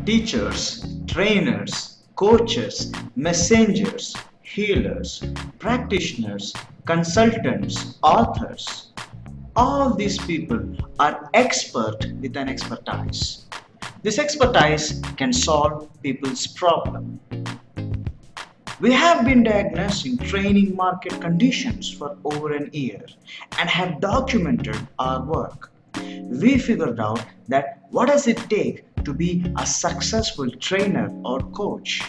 Teachers, trainers, coaches, messengers, healers, practitioners, consultants, authors. All these people are expert with an expertise. This expertise can solve people's problem. We have been diagnosing training market conditions for over an year and have documented our work. We figured out that what does it take to be a successful trainer or coach?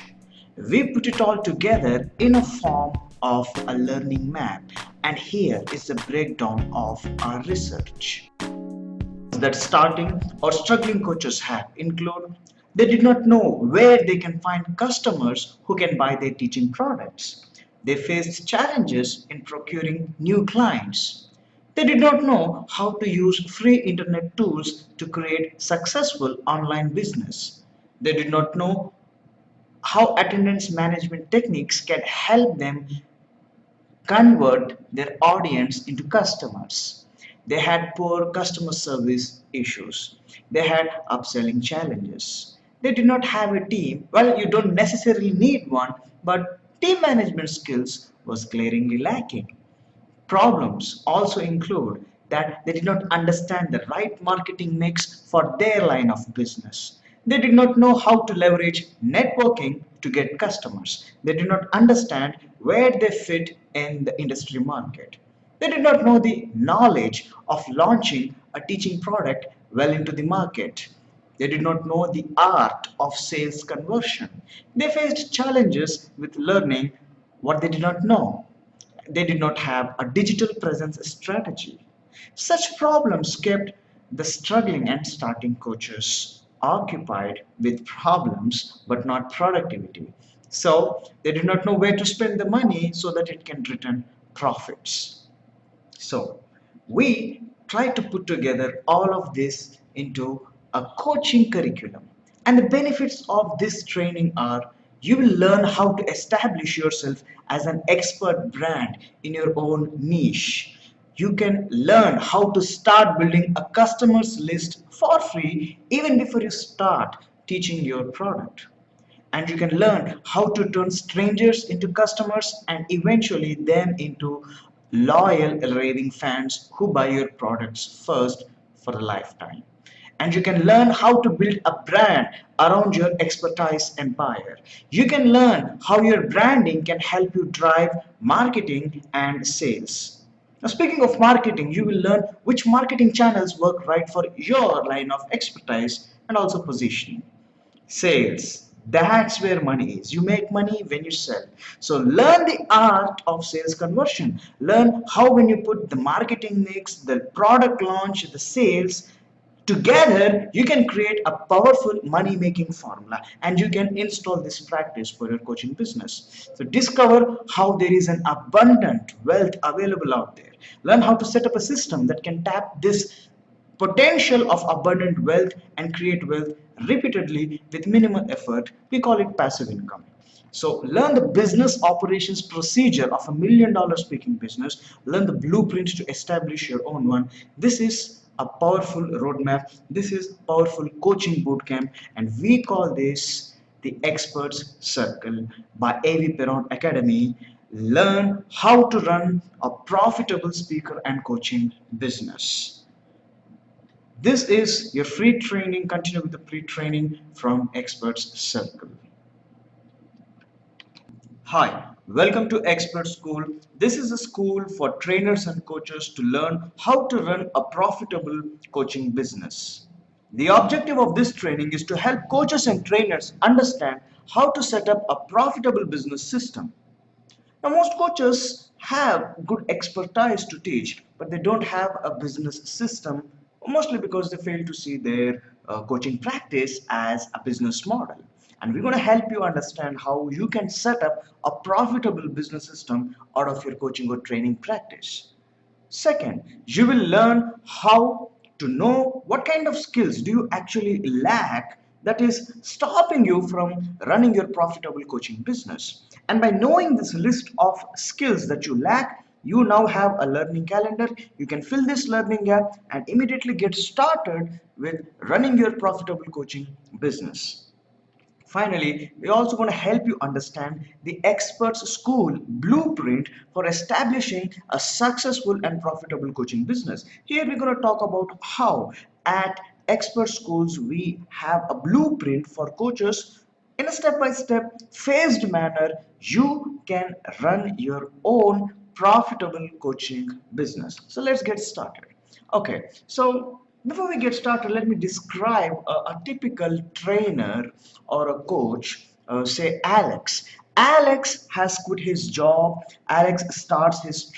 We put it all together in a form of a learning map, and here is the breakdown of our research that starting or struggling coaches have include they did not know where they can find customers who can buy their teaching products. They faced challenges in procuring new clients. They did not know how to use free internet tools to create successful online business. They did not know how attendance management techniques can help them convert their audience into customers. They had poor customer service issues. They had upselling challenges. They did not have a team. Well, you don't necessarily need one, but team management skills was glaringly lacking. Problems also include that they did not understand the right marketing mix for their line of business. They did not know how to leverage networking to get customers. They did not understand where they fit in the industry market. They did not know the knowledge of launching a teaching product well into the market. They did not know the art of sales conversion. They faced challenges with learning what they did not know. They did not have a digital presence strategy. Such problems kept the struggling and starting coaches occupied with problems but not productivity. So they did not know where to spend the money so that it can return profits. So we try to put together all of this into a coaching curriculum. And the benefits of this training are you will learn how to establish yourself as an expert brand in your own niche. You can learn how to start building a customers list for free even before you start teaching your product, and you can learn how to turn strangers into customers and eventually them into loyal raving fans who buy your products first for a lifetime. And you can learn how to build a brand around your expertise empire. You can learn how your branding can help you drive marketing and sales. Now, speaking of marketing, you will learn which marketing channels work right for your line of expertise and also positioning. Sales. That's where money is. You make money when you sell. So learn the art of sales conversion. Learn how when you put the marketing mix, the product launch, the sales together, you can create a powerful money making formula and you can install this practice for your coaching business. So discover how there is an abundant wealth available out there. Learn how to set up a system that can tap this potential of abundant wealth and create wealth repeatedly with minimal effort. We call it passive income. So learn the business operations procedure of $1 million speaking business. Learn the blueprint to establish your own one. This is a powerful roadmap. This is powerful coaching bootcamp, and we call this the Experts Circle by Avi Peron Academy. Learn how to run a profitable speaker and coaching business. This is your free training. Continue with the pre-training from Experts Circle. Hi, welcome to Expert School. This is a school for trainers and coaches to learn how to run a profitable coaching business. The objective of this training is to help coaches and trainers understand how to set up a profitable business system. Now, most coaches have good expertise to teach, but they don't have a business system, mostly because they fail to see their coaching practice as a business model. And we're going to help you understand how you can set up a profitable business system out of your coaching or training practice. Second, you will learn how to know what kind of skills do you actually lack that is stopping you from running your profitable coaching business. And by knowing this list of skills that you lack, you now have a learning calendar. You can fill this learning gap and immediately get started with running your profitable coaching business. Finally, we also want to help you understand the experts school blueprint for establishing a successful and profitable coaching business. Here we're going to talk about how at expert schools we have a blueprint for coaches in a step-by-step phased manner. You can run your own profitable coaching business. So let's get started. Okay, so before we get started, let me describe a typical trainer or a coach. Say Alex. Alex has quit his job. Alex starts his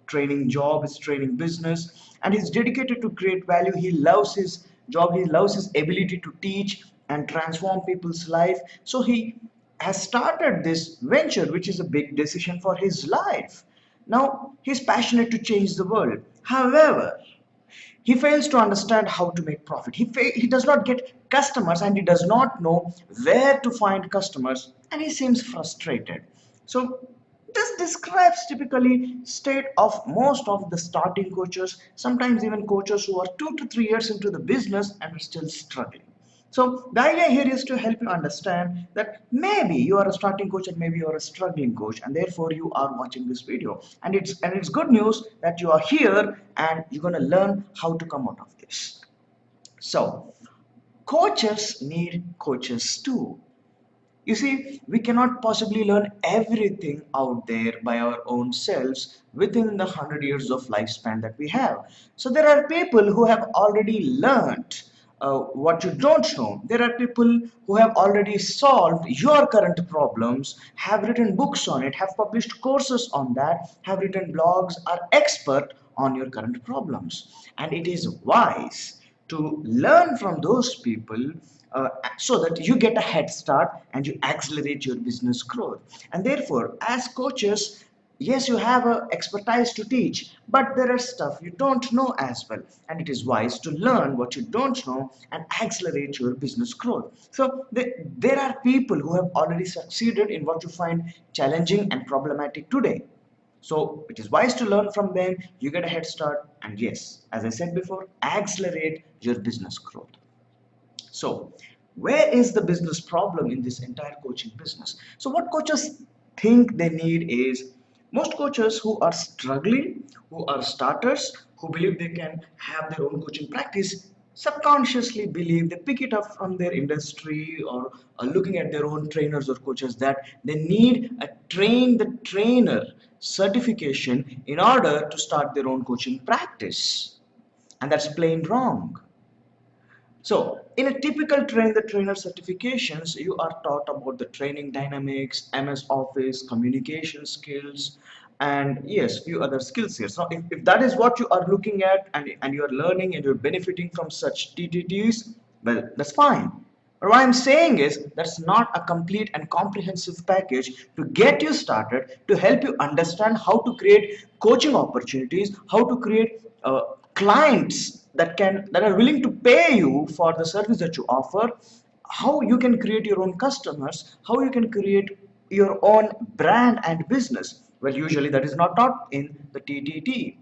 training job, his training business, and he's dedicated to create value. He loves his job. He loves his ability to teach and transform people's life. So he has started this venture, which is a big decision for his life. Now he's passionate to change the world. However, he fails to understand how to make profit. He does not get customers and he does not know where to find customers and he seems frustrated. So this describes typically state of most of the starting coaches, sometimes even coaches who are 2 to 3 years into the business and are still struggling. So the idea here is to help you understand that maybe you are a starting coach and maybe you are a struggling coach and therefore you are watching this video. And it's good news that you are here and you're going to learn how to come out of this. So coaches need coaches too. You see, we cannot possibly learn everything out there by our own selves within the 100 years of lifespan that we have. So there are people who have already learned what you don't know. There are people who have already solved your current problems, have written books on it, have published courses on that, have written blogs, are expert on your current problems. And it is wise to learn from those people so that you get a head start and you accelerate your business growth. And therefore, as coaches, yes, you have a expertise to teach, but there are stuff you don't know as well, and it is wise to learn what you don't know and accelerate your business growth. So there are people who have already succeeded in what you find challenging and problematic today. So it is wise to learn from them, you get a head start, and yes, as I said before, accelerate your business growth. So, where is the business problem in this entire coaching business? So, what coaches think they need is most coaches who are struggling, who are starters, who believe they can have their own coaching practice, subconsciously believe they pick it up from their industry or looking at their own trainers or coaches that they need a train the trainer certification in order to start their own coaching practice. And that's plain wrong. So, in a typical train the trainer certifications, you are taught about the training dynamics, MS Office, communication skills, and yes, few other skills here. So, if that is what you are looking at and you are learning and you're benefiting from such TTTs, well, that's fine. But what I'm saying is that's not a complete and comprehensive package to get you started, to help you understand how to create coaching opportunities, how to create clients that are willing to pay you for the service that you offer, how you can create your own customers, how you can create your own brand and business. Well, usually that is not taught in the TTT.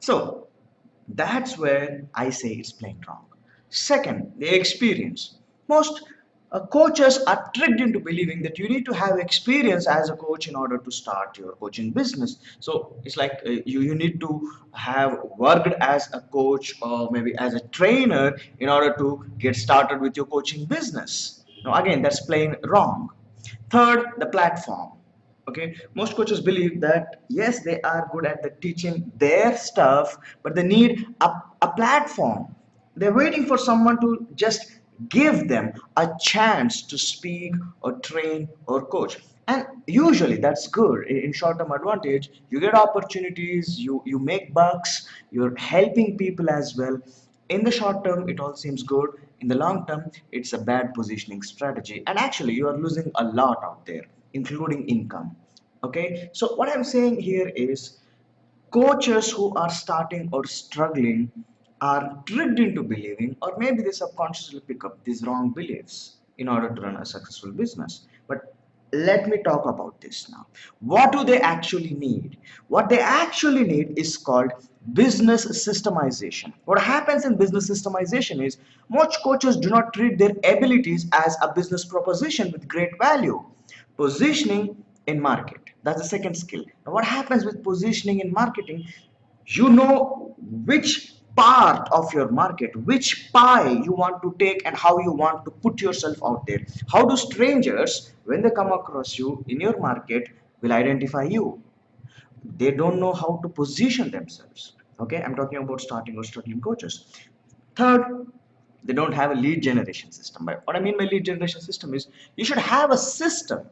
So that's where I say it's plain wrong. Second, the experience. Most coaches are tricked into believing that you need to have experience as a coach in order to start your coaching business. So it's like you need to have worked as a coach or maybe as a trainer in order to get started with your coaching business. Now, again, that's plain wrong. Third, the platform. Okay, most coaches believe that yes, they are good at the teaching their stuff, but they need a platform. They're waiting for someone to just give them a chance to speak or train or coach. And usually that's good. In short-term advantage, you get opportunities, you make bucks, you're helping people as well. In the short term, it all seems good. In the long term, it's a bad positioning strategy. And actually, you are losing a lot out there, including income. Okay, so what I'm saying here is coaches who are starting or struggling are tricked into believing, or maybe they subconsciously pick up these wrong beliefs in order to run a successful business. But Let me talk about this now. What do they actually need? What they actually need is called business systemization. What happens in business systemization is most coaches do not treat their abilities as a business proposition with great value. Positioning in market, that's the second skill. Now what happens with positioning in marketing? You know which part of your market, which pie you want to take, and how you want to put yourself out there. How do strangers, when they come across you in your market, will identify you? They don't know how to position themselves. Okay, I'm talking about starting or struggling coaches. Third, they don't have a lead generation system. What I mean by lead generation system is you should have a system.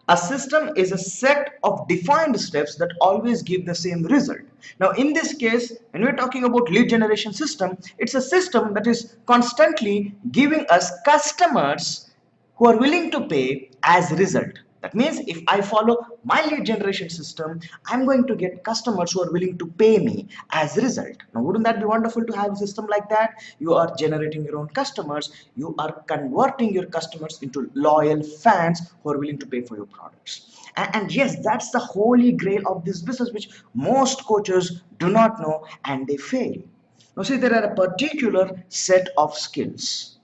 A system is a set of defined steps that always give the same result. Now, in this case, when we're talking about lead generation system, it's a system that is constantly giving us customers who are willing to pay as a result. That means if I follow my lead generation system, I'm going to get customers who are willing to pay me as a result. Now, wouldn't that be wonderful to have a system like that? You are generating your own customers, you are converting your customers into loyal fans who are willing to pay for your products. And yes, that's the holy grail of this business, which most coaches do not know and they fail. Now, see, there are a particular set of skills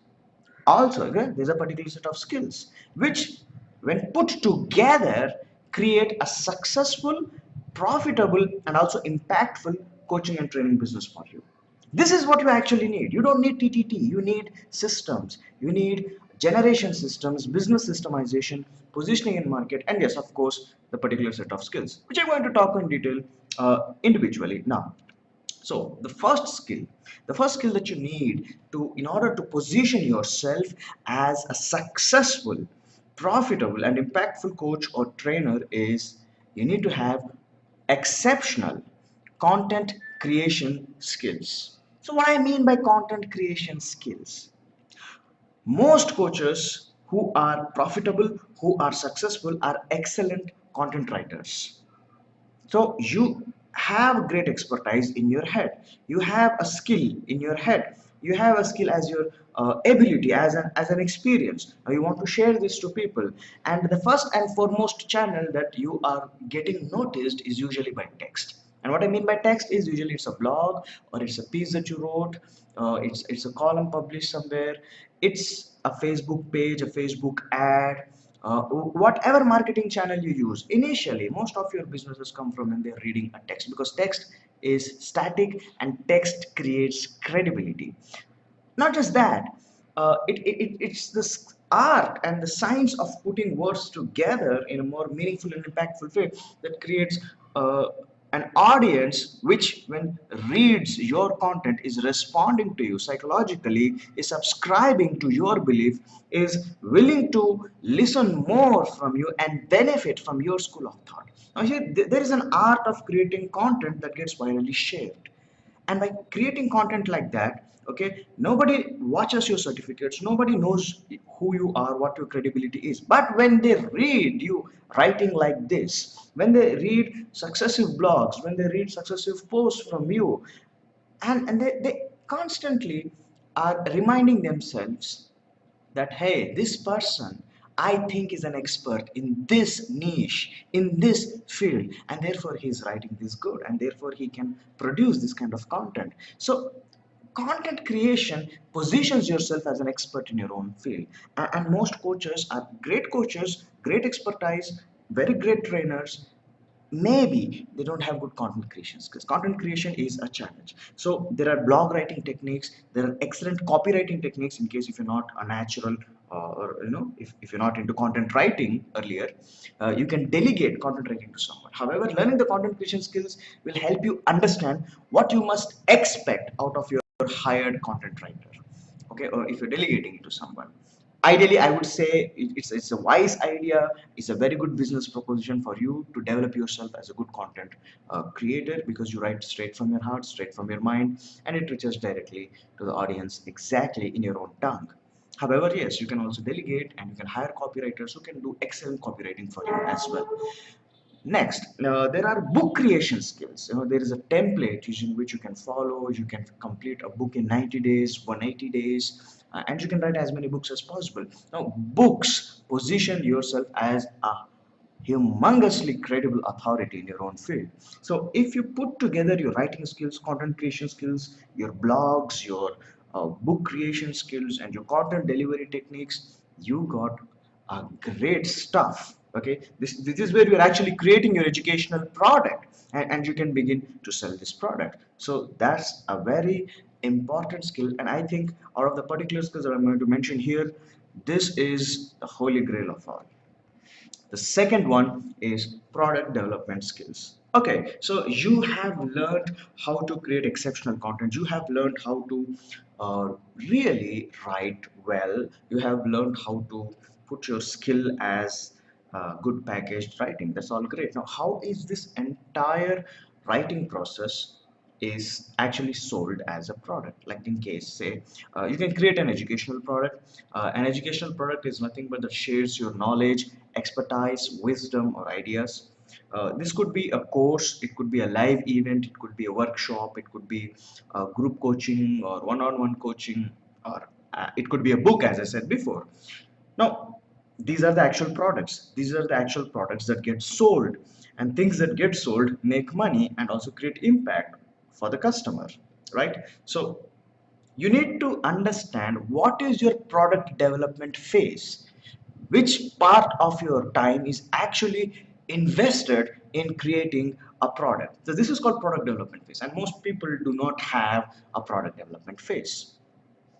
also. Okay, there's a particular set of skills which when put together create a successful, profitable, and also impactful coaching and training business for you. This is what you actually need. You don't need TTT, you need systems, you need generation systems, business systemization, positioning in market, and yes, of course, the particular set of skills which I'm going to talk in detail individually now. So the first skill that you need to in order to position yourself as a successful, profitable, and impactful coach or trainer is you need to have exceptional content creation skills. So what I mean by content creation skills, most coaches who are profitable, who are successful, are excellent content writers. So you have great expertise in your head. You have a skill in your head. You have a skill as your ability, as an experience. Now you want to share this to people. And the first and foremost channel that you are getting noticed is usually by text. And what I mean by text is usually it's a blog or it's a piece that you wrote. It's a column published somewhere. It's a Facebook page, a Facebook ad, whatever marketing channel you use. Initially most of your businesses come from when they're reading a text, because text is static and text creates credibility. Not just that, it's this art and the science of putting words together in a more meaningful and impactful way that creates uh, an audience which when reads your content is responding to you psychologically, is subscribing to your belief, is willing to listen more from you and benefit from your school of thought. Now here there is an art of creating content that gets virally shared. And by creating content like that, okay, nobody watches your certificates, nobody knows who you are, what your credibility is. But when they read you writing like this, when they read successive blogs, when they read successive posts from you, and they constantly are reminding themselves that hey, this person I think is an expert in this niche, in this field, and therefore he's writing this good, and therefore he can produce this kind of content. So content creation positions yourself as an expert in your own field. And most coaches are great coaches, great expertise, very great trainers, maybe they don't have good content creation skills. Content creation is a challenge. So there are blog writing techniques, there are excellent copywriting techniques in case if you're not a natural or if you're not into content writing earlier, you can delegate content writing to someone. However, learning the content creation skills will help you understand what you must expect out of your hired content writer, okay, or if you're delegating it to someone. Ideally, I would say it's a wise idea. It's a very good business proposition for you to develop yourself as a good content creator, because you write straight from your heart, straight from your mind, and it reaches directly to the audience exactly in your own tongue. However, yes, you can also delegate and you can hire copywriters who can do excellent copywriting for you as well. Next, there are book creation skills. There is a template using which you can follow. You can complete a book in 90 days, 180 days. and you can write as many books as possible. Now, books position yourself as a humongously credible authority in your own field. So if you put together your writing skills, content creation skills, your blogs, your book creation skills, and your content delivery techniques, you got great stuff. Okay, this is where you're actually creating your educational product, and you can begin to sell this product. So that's a very important skill, and I think out of the particular skills that I'm going to mention here, this is the holy grail of all. The second one is product development skills. Okay, so you have learned how to create exceptional content. You have learned how to really write well. You have learned how to put your skill as good packaged writing. That's all great. Now, how is this entire writing process is actually sold as a product? Like in case, say, you can create an educational product. An educational product is nothing but that shares your knowledge, expertise, wisdom, or ideas. This could be a course, it could be a live event, it could be a workshop, it could be group coaching or one-on-one coaching, or it could be a book, as I said before. Now, these are the actual products. These are the actual products that get sold, and things that get sold make money and also create impact for the customer, right? So you need to understand what is your product development phase, which part of your time is actually invested in creating a product. So this is called product development phase, and most people do not have a product development phase.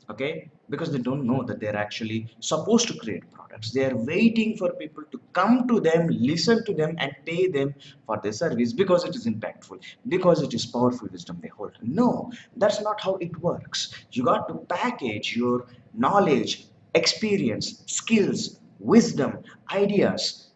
Okay, because they don't know that they're actually supposed to create products. They are waiting for people to come to them, listen to them, and pay them for their service because it is impactful, because it is powerful wisdom they hold. No, that's not how it works. You got to package your knowledge, experience, skills, wisdom, ideas,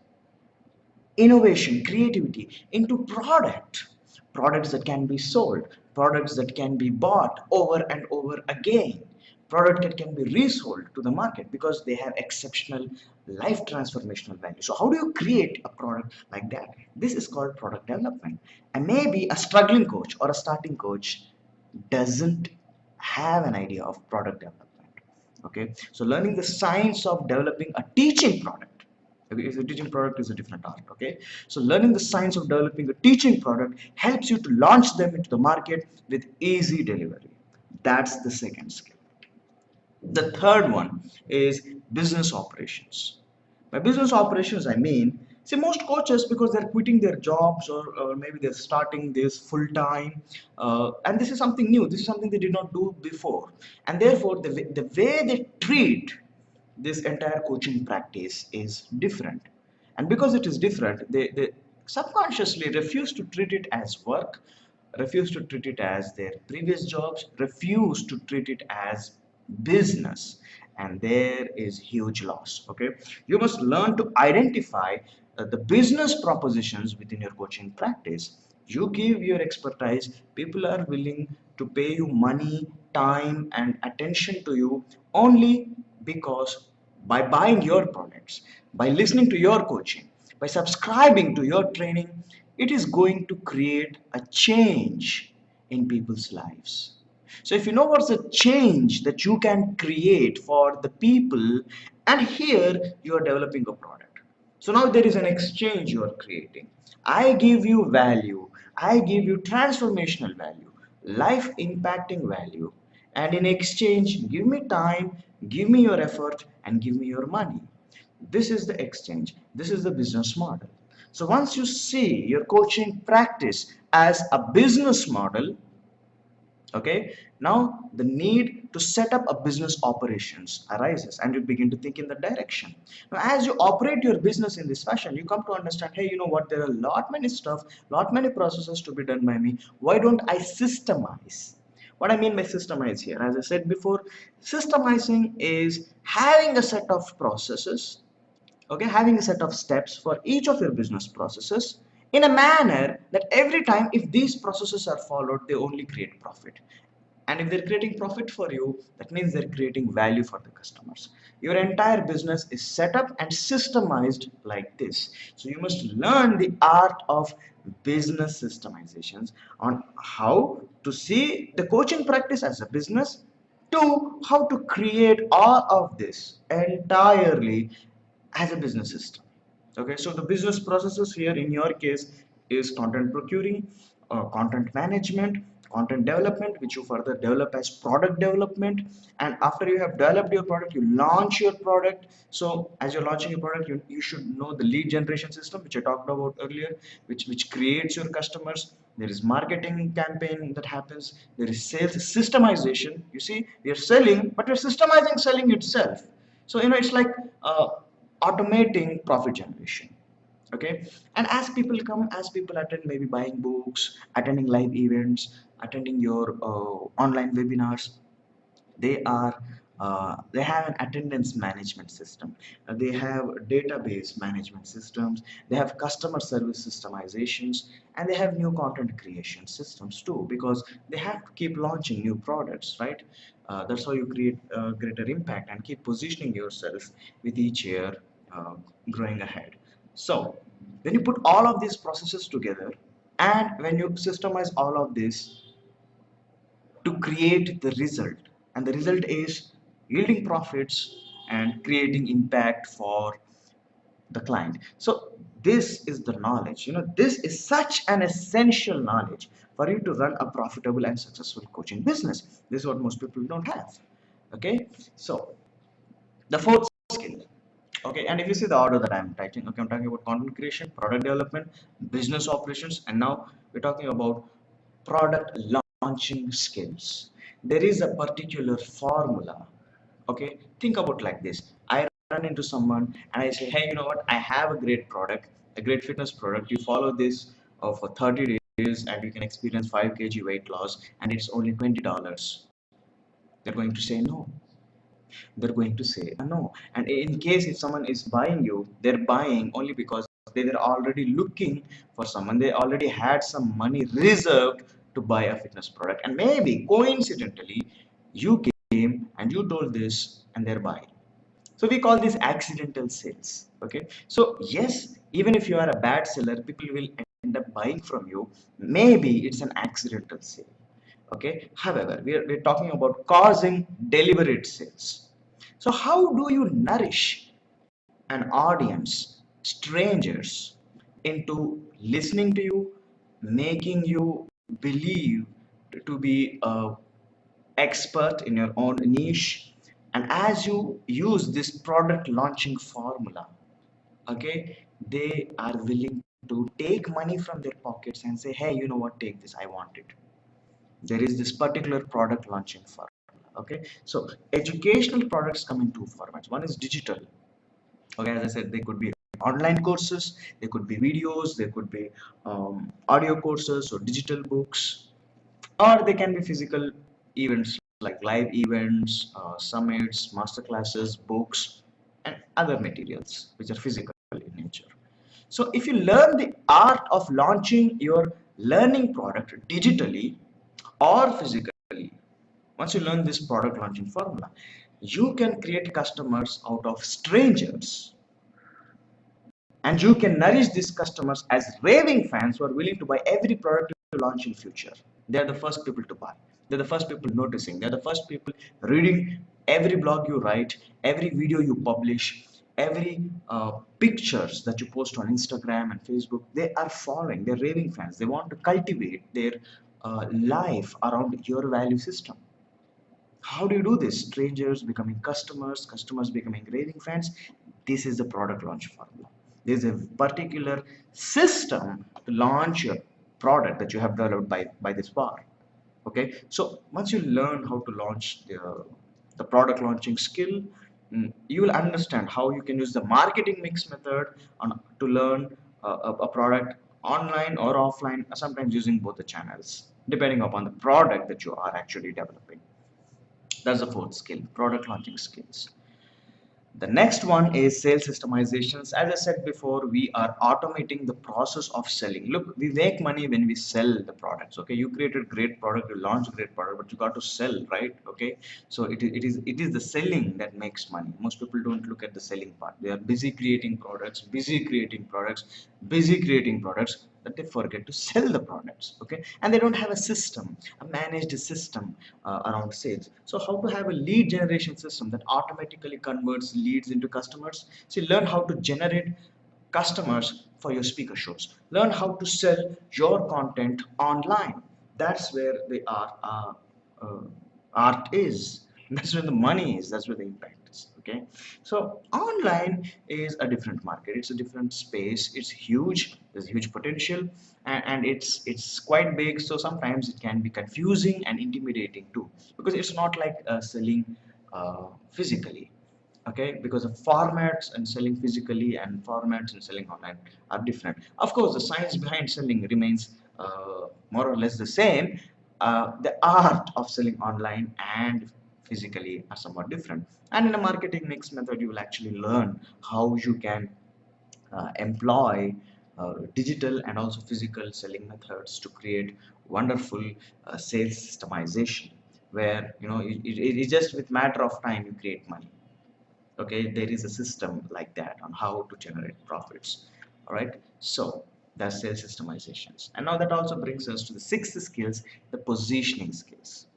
innovation, creativity into products that can be sold, products that can be bought over and over again, product that can be resold to the market because they have exceptional life transformational value. So how do you create a product like that? This is called product development. And maybe a struggling coach or a starting coach doesn't have an idea of product development. Okay, so learning the science of developing a teaching product. Okay, if the teaching product is a different art. Okay, so learning the science of developing a teaching product helps you to launch them into the market with easy delivery. That's the second skill. The third one is business operations. By business operations, I mean, see, most coaches, because they're quitting their jobs, or maybe they're starting this full time, and this is something new, this is something they did not do before. And therefore, the way they treat this entire coaching practice is different. And because it is different, they subconsciously refuse to treat it as work, refuse to treat it as their previous jobs, refuse to treat it as business, and there is huge loss. Okay, you must learn to identify the business propositions within your coaching practice. You give your expertise, people are willing to pay you money, time, and attention to you only because by buying your products, by listening to your coaching, by subscribing to your training, it is going to create a change in people's lives. So if you know what's the change that you can create for the people, and here you are developing a product. So now there is an exchange you are creating. I give you value, I give you transformational value, life impacting value, and in exchange, give me time, give me your effort, and give me your money. This is the exchange, this is the business model. So once you see your coaching practice as a business model, okay, now the need to set up a business operations arises, and you begin to think in that direction. Now as you operate your business in this fashion, you come to understand, hey, you know what, there are a lot many stuff, lot many processes to be done by me. Why don't I systemize? What I mean by systemize here, as I said before, systemizing is having a set of processes, okay, having a set of steps for each of your business processes in a manner that every time if these processes are followed, they only create profit. And if they're creating profit for you, that means they're creating value for the customers. Your entire business is set up and systemized like this. So you must learn the art of business systemizations on how to see the coaching practice as a business, to how to create all of this entirely as a business system. Okay, so the business processes here in your case is content procuring, content management, content development, which you further develop as product development. And after you have developed your product, you launch your product. So as you're launching your product, you should know the lead generation system, which I talked about earlier, which creates your customers. There is marketing campaign that happens. There is sales systemization. You see, we are selling, but we're systemizing selling itself. So it's like automating profit generation. Okay, and as people come, as people attend, maybe buying books, attending live events, attending your online webinars, they have an attendance management system. They have database management systems. They have customer service systemizations, and they have new content creation systems too, because they have to keep launching new products, right? That's how you create greater impact and keep positioning yourself with each year uh, growing ahead. So when you put all of these processes together, and when you systemize all of this to create the result, and the result is yielding profits and creating impact for the client. So this is the knowledge, this is such an essential knowledge for you to run a profitable and successful coaching business. This is what most people don't have. Okay, so the fourth skill. Okay, and if you see the order that I'm typing, okay, I'm talking about content creation, product development, business operations, and now we're talking about product launching skills. There is a particular formula. Okay, think about like this. I run into someone and I say, hey, you know what, I have a great product, a great fitness product. You follow this for 30 days and you can experience 5 kg weight loss, and it's only $20. They're going to say no. They're going to say no. And in case if someone is buying you, they're buying only because they were already looking for someone. They already had some money reserved to buy a fitness product, and maybe coincidentally you came and you told this and they're buying. So we call this accidental sales. Okay, so yes, even if you are a bad seller, people will end up buying from you. Maybe it's an accidental sale. Okay, however, we're talking about causing deliberate sales. So how do you nourish an audience, strangers, into listening to you, making you believe to be a expert in your own niche? And as you use this product launching formula, okay, they are willing to take money from their pockets and say, hey, you know what, take this, I want it. There is this particular product launching formula. Okay, so educational products come in two formats. One is digital. Okay, as I said, they could be online courses, they could be videos, they could be audio courses or digital books, or they can be physical events like live events, summits, master classes, books, and other materials which are physical in nature. So if you learn the art of launching your learning product digitally or physically, once you learn this product launching formula, you can create customers out of strangers, and you can nourish these customers as raving fans who are willing to buy every product you launch in future. They're the first people to buy. They're the first people noticing. They're the first people reading every blog you write, every video you publish, every pictures that you post on Instagram and Facebook. They are following. They're raving fans. They want to cultivate their life around your value system. How do you do this? Strangers becoming customers, customers becoming raving fans. This is the product launch formula. There's a particular system to launch your product that you have developed by this bar. Okay, so once you learn how to launch the product launching skill, you will understand how you can use the marketing mix method to learn a product online or offline, sometimes using both the channels, depending upon the product that you are actually developing. That's the fourth skill, product launching skills. The next one is sales systemizations. As I said before, we are automating the process of selling. Look, we make money when we sell the products. Okay, you created great product, you launched great product, but you got to sell, right? Okay, so it is the selling that makes money. Most people don't look at the selling part. They are busy creating products, busy creating products, busy creating products. that they forget to sell the products. Okay, and they don't have a system, a managed system around sales. So how to have a lead generation system that automatically converts leads into customers? See, learn how to generate customers for your speaker shows. Learn how to sell your content online. That's where the uh, art is. That's where the money is. That's where the impact is. Okay, so online is a different market. It's a different space. It's huge. There's huge potential, and it's quite big. So sometimes it can be confusing and intimidating too, because it's not like selling physically. Okay, because the formats and selling physically and formats and selling online are different. Of course, the science behind selling remains more or less the same. The art of selling online and physically are somewhat different, and in a marketing mix method you will actually learn how you can employ digital and also physical selling methods to create wonderful sales systemization, where it's just with matter of time you create money. Okay, there is a system like that on how to generate profits. All right, so that's sales systemizations. And now that also brings us to the sixth skills, the positioning skills.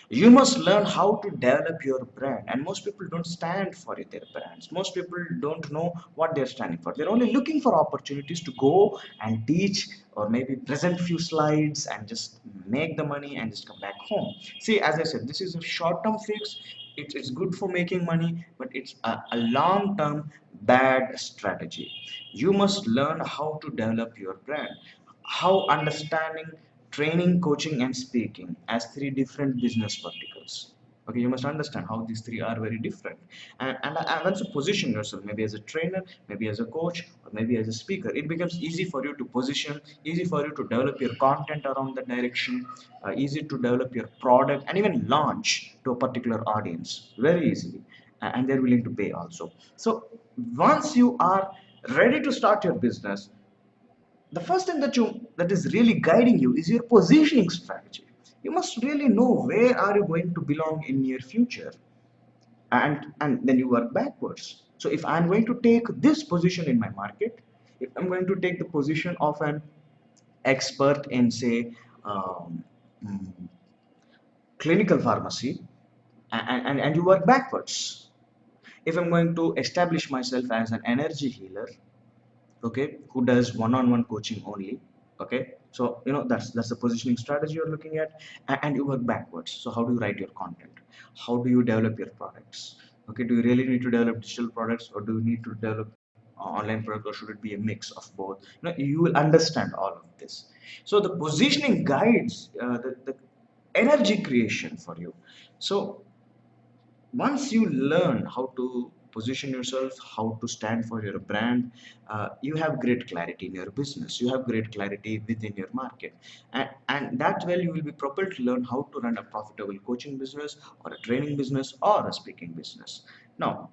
You must learn how to develop your brand, and most people don't stand for their brands. Most people don't know what they're standing for. They're only looking for opportunities to go and teach, or maybe present few slides and just make the money and just come back home. See, as I said, this is a short-term fix. It's good for making money, but it's a long-term bad strategy. You must learn how to develop your brand, how understanding training, coaching, and speaking as three different business verticals. Okay, you must understand how these three are very different. And once you position yourself, maybe as a trainer, maybe as a coach, or maybe as a speaker, it becomes easy for you to position, easy for you to develop your content around that direction, easy to develop your product, and even launch to a particular audience very easily. And they're willing to pay also. So once you are ready to start your business, the first thing that is really guiding you is your positioning strategy. You must really know where are you going to belong in near future, and then you work backwards. So if I'm going to take this position in my market, if I'm going to take the position of an expert in, say, um, mm, clinical pharmacy, and you work backwards. If I'm going to establish myself as an energy healer, okay, who does one-on-one coaching only. Okay, so that's the positioning strategy you're looking at, and you work backwards. So how do you write your content? How do you develop your products? Okay, do you really need to develop digital products, or do you need to develop online product, or should it be a mix of both? You will understand all of this. So the positioning guides the energy creation for you. So once you learn how to position yourself, how to stand for your brand, you have great clarity in your business, you have great clarity within your market, and that way you will be propelled to learn how to run a profitable coaching business, or a training business, or a speaking business. Now,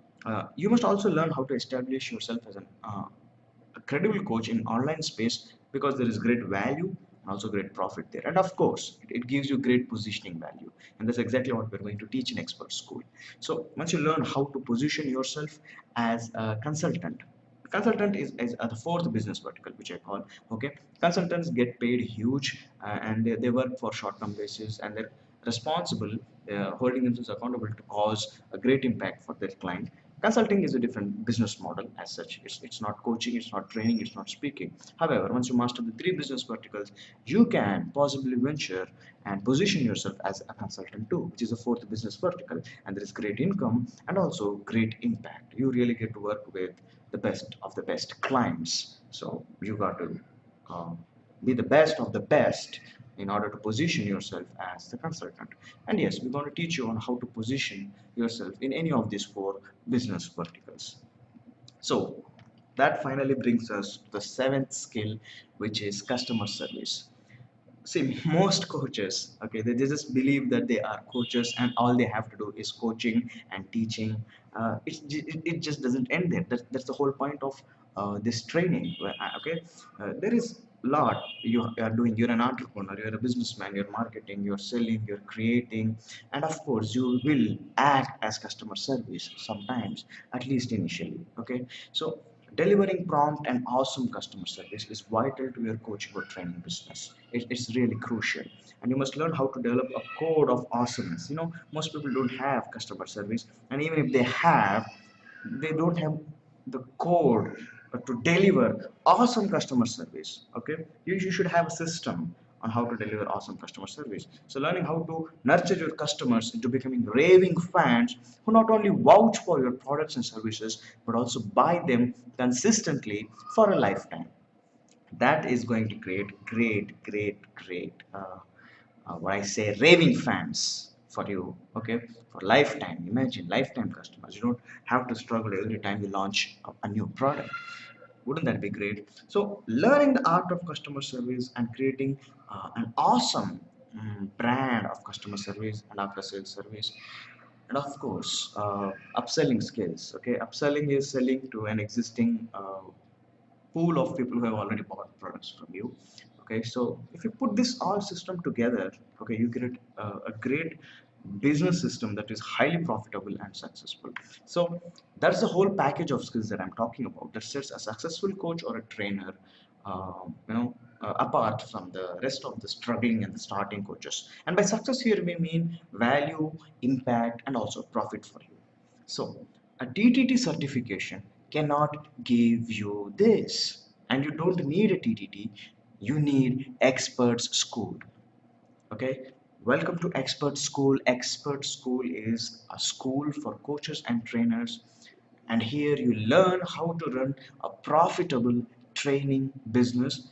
you must also learn how to establish yourself as a credible coach in online space, because there is great value and also great profit there. And of course, it gives you great positioning value, and that's exactly what we're going to teach in expert school. So once you learn how to position yourself as a consultant, consultant is the fourth business vertical, which I call. Okay, consultants get paid huge, and they work for short-term basis, and they're responsible, holding themselves accountable to cause a great impact for their client. Consulting is a different business model as such. It's not coaching, it's not training, it's not speaking. However, once you master the three business verticals, you can possibly venture and position yourself as a consultant too, which is the fourth business vertical, and there is great income and also great impact. You really get to work with the best of the best clients. So you got to um, be the best of the best in order to position yourself as the consultant. And yes, we're going to teach you on how to position yourself in any of these four business verticals. So that finally brings us to the seventh skill, which is customer service. See, most coaches, okay, they just believe that they are coaches and all they have to do is coaching and teaching. It just doesn't end there. That's the whole point of this training. Okay, there is a lot you are doing. You're an entrepreneur, you're a businessman, you're marketing, you're selling, you're creating, and of course you will act as customer service sometimes, at least initially. Okay, so Delivering prompt and awesome customer service is vital to your coaching or training business. It's really crucial. And you must learn how to develop a code of awesomeness. Most people don't have customer service, and even if they have, they don't have the code to deliver awesome customer service. Okay, you should have a system on how to deliver awesome customer service. So learning how to nurture your customers into becoming raving fans who not only vouch for your products and services but also buy them consistently for a lifetime. That is going to create great what I say, raving fans for you. Okay, for lifetime. Imagine lifetime customers. You don't have to struggle every time you launch a new product. Wouldn't that be great? So learning the art of customer service and creating an awesome brand of customer service and after sales service, and of course upselling skills. Okay, upselling is selling to an existing pool of people who have already bought products from you. Okay, so if you put this all system together, okay, you create a great business system that is highly profitable and successful. So that's the whole package of skills that I'm talking about that sets a successful coach or a trainer apart from the rest of the struggling and the starting coaches. And by success here we mean value, impact, and also profit for you. So, a TTT certification cannot give you this. And you don't need a TTT, you need Experts School. Okay? Welcome to Expert School. Expert School is a school for coaches and trainers. And here you learn how to run a profitable training business.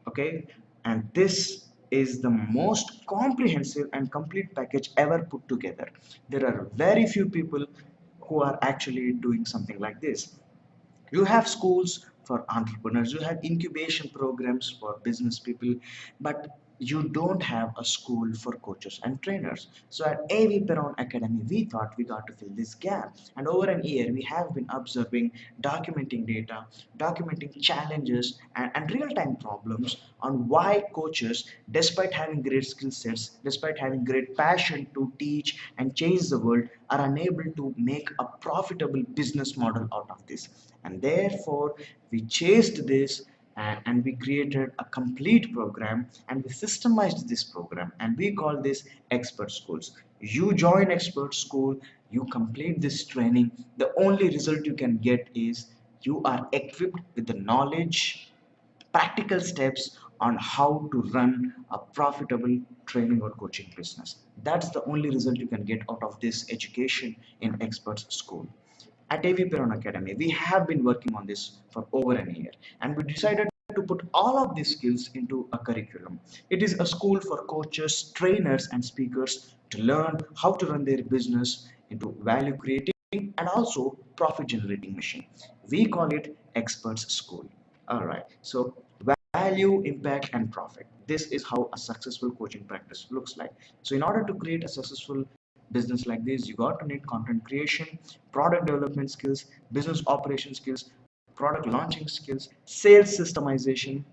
Okay, and this is the most comprehensive and complete package ever put together. There are very few people who are actually doing something like this. You have schools for entrepreneurs, you have incubation programs for business people, but you don't have a school for coaches and trainers. So at Avi Peron Academy, we thought we got to fill this gap. And over an year, we have been observing, documenting data, documenting challenges and real-time problems on why coaches, despite having great skill sets, despite having great passion to teach and change the world, are unable to make a profitable business model out of this. And therefore we chased this, and we created a complete program, and we systemized this program, and we call this Expert Schools. You join Expert School, you complete this training, the only result you can get is you are equipped with the knowledge, practical steps on how to run a profitable training or coaching business. That's the only result you can get out of this education in Experts School. At Avi Peron Academy, we have been working on this for over a year, and we decided to put all of these skills into a curriculum. It is a school for coaches, trainers, and speakers to learn how to run their business into value creating and also profit generating machine. We call it Experts School. All right. So value, impact, and profit. This is how a successful coaching practice looks like. So in order to create a successful business like this, you got to need content creation, product development skills, business operation skills, product launching skills, sales systemization,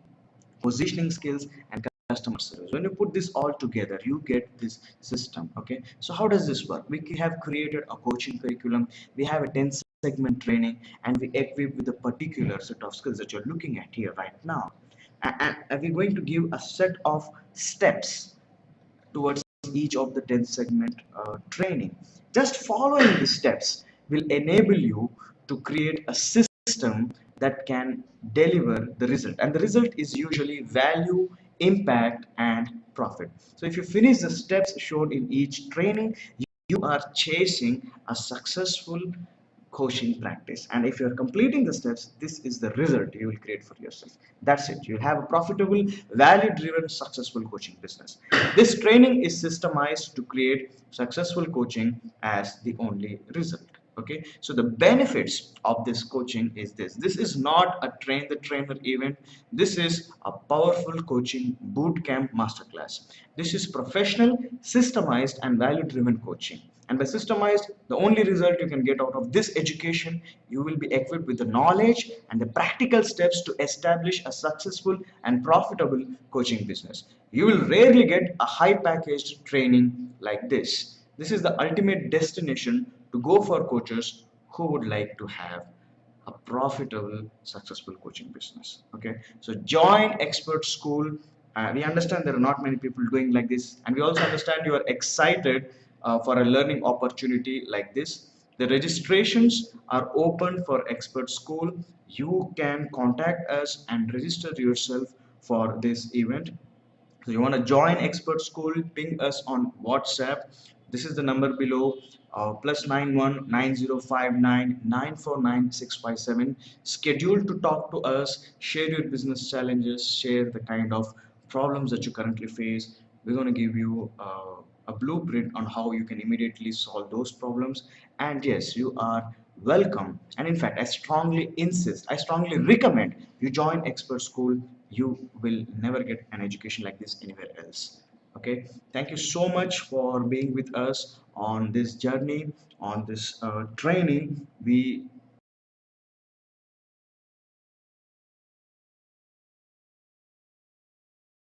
positioning skills, and customer service. When you put this all together, you get this system. Okay, so how does this work? We have created a coaching curriculum, we have a 10 segment training, and we equip with a particular set of skills that you're looking at here right now. And we're going to give a set of steps towards each of the 10 segment training. Just following the steps will enable you to create a system that can deliver the result, and the result is usually value, impact, and profit. So if you finish the steps shown in each training, you are chasing a successful coaching practice. And if you're completing the steps, this is the result you will create for yourself. That's it. You have a profitable, value driven, successful coaching business. This training is systemized to create successful coaching as the only result. Okay, so the benefits of this coaching is this is not a train the trainer event. This is a powerful coaching boot camp masterclass. This is professional, systemized, and value driven coaching. And by systemized, the only result you can get out of this education, you will be equipped with the knowledge and the practical steps to establish a successful and profitable coaching business. You will rarely get a high packaged training like this. This is the ultimate destination to go for coaches who would like to have a profitable, successful coaching business. Okay, so join expert school. We understand there are not many people doing like this, and we also understand you are excited for a learning opportunity like this. The registrations are open for expert school. You can contact us and register yourself for this event. So you want to join expert school, ping us on WhatsApp. This is the number below, +91 9059 949 657. Schedule to talk to us, share your business challenges, share the kind of problems that you currently face. We're going to give you a blueprint on how you can immediately solve those problems. And yes, you are welcome. And in fact, I strongly insist, I strongly recommend you join expert school. You will never get an education like this anywhere else. Okay, thank you so much for being with us on this journey, on this training. We